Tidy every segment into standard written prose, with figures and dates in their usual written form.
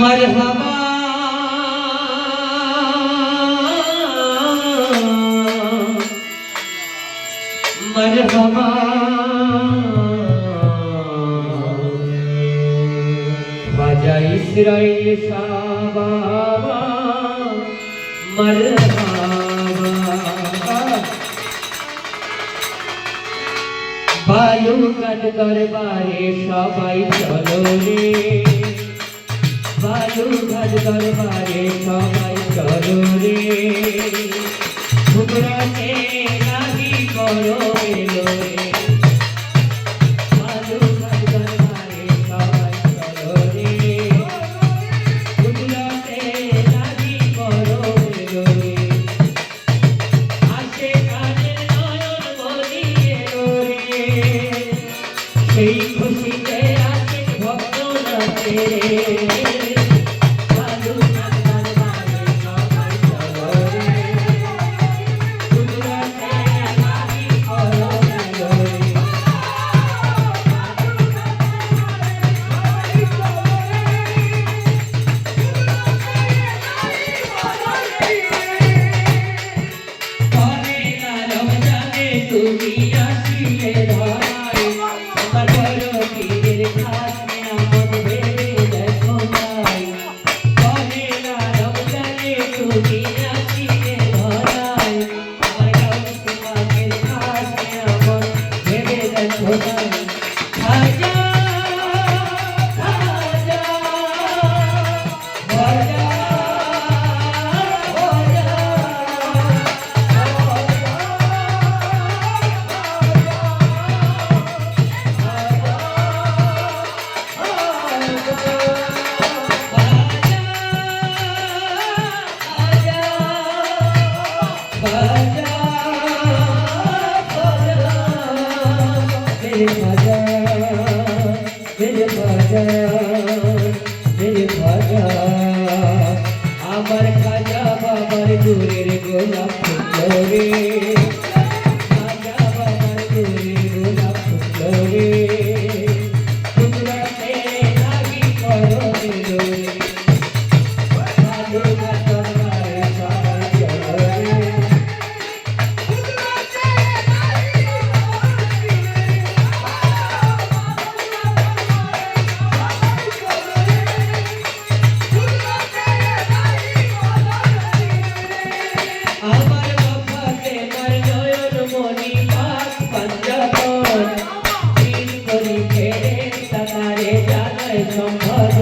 मरहबा मरहबा Khwaja Israel Shah बाबा मरहबा बालूघाट दरबारे सबाई चलो रे बालूघाट दरबारे सबाई चलो रे घुमराते नागी करो एलो रे बालूघाट दरबारे सबाई चलो रे घुमराते नागी करो एलो रे आशे काने नयन बनी एलो रे সেই খুশিতে আছে ভক্ত নাচে তুমি আসিলে ধরাই আমার বড় পীরের খাসে আমন ভেবে দেখো ভাই পহেলা রমজানে তুমি আসিলে ধরাই আমার গাউসে পাকের খাসে আমন ভেবে দেখো ভাই খাজা খাজা খাজা আমার খাজা বাবার দূরের গোলাপ ফুল রে খাজা বাবার দূরের গোলাপ ফুল রে ঘুমরাতে লাগি করো এলো রে বালুঘাট দরবারে সবাই চলো রে আমার বাবাতে মার নয়ন মনি পাক পঞ্জাবন দিন করি ফেরে তারে জানাই সম্ভার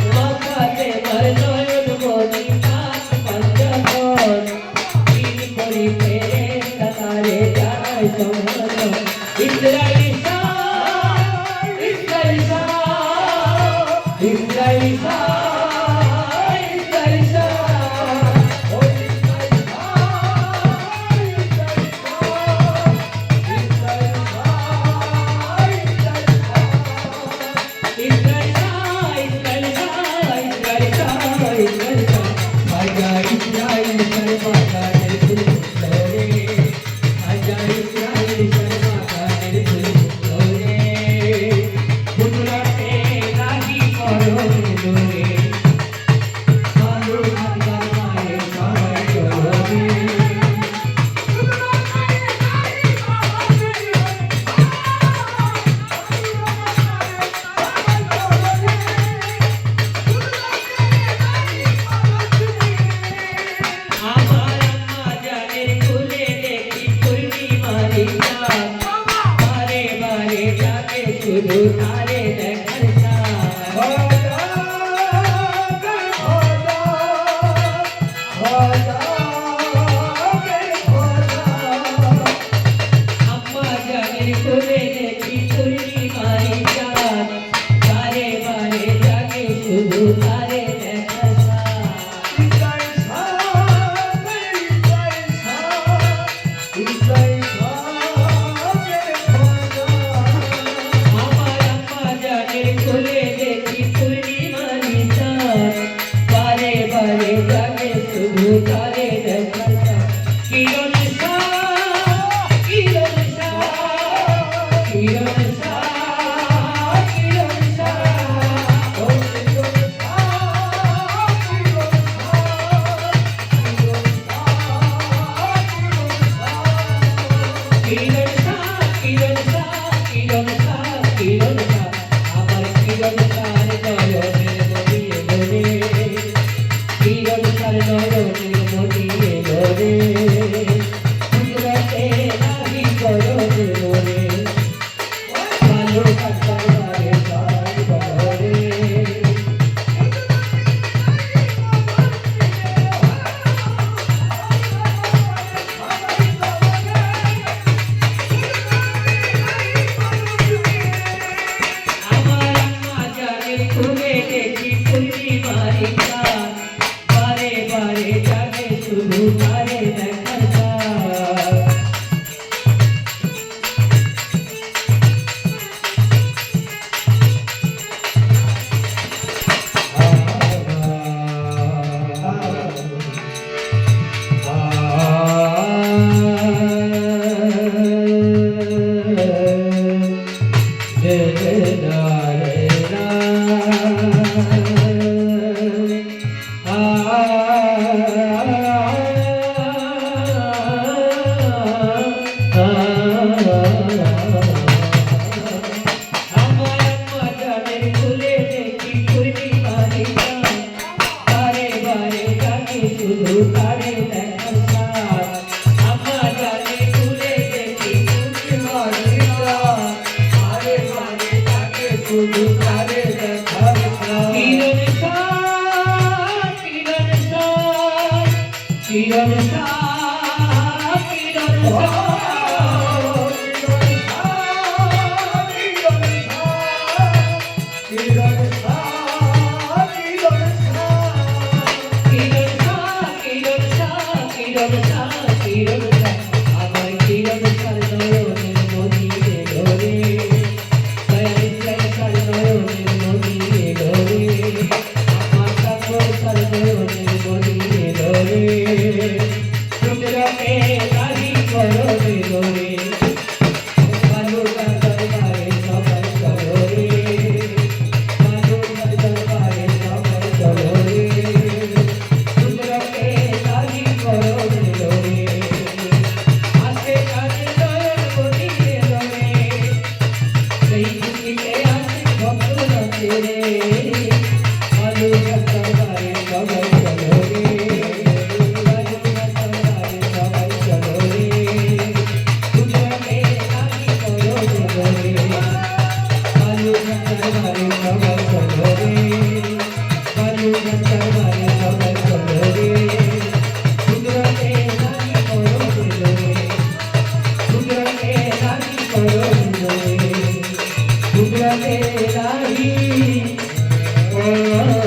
বাবাতে মার নয়ন মনি পাক পঞ্জাবন দিন করি ফেরে তারে জানাই সম্ভার ইসরাইল শাহ ইসরাইল শাহ ইসরাইল শাহ শুধু তারে দেখার আম্মা জানের কোলে দেখি পূর্ণিমারি চাঁদ বারে বারে জাগে শুধু তারে দেখার আমার আম্মা জানের ফুলে দেখি পূর্ণিমার চাঁদ, বারে বারে জাগে শুধু তারে দেখার স্বাদ। Thank you.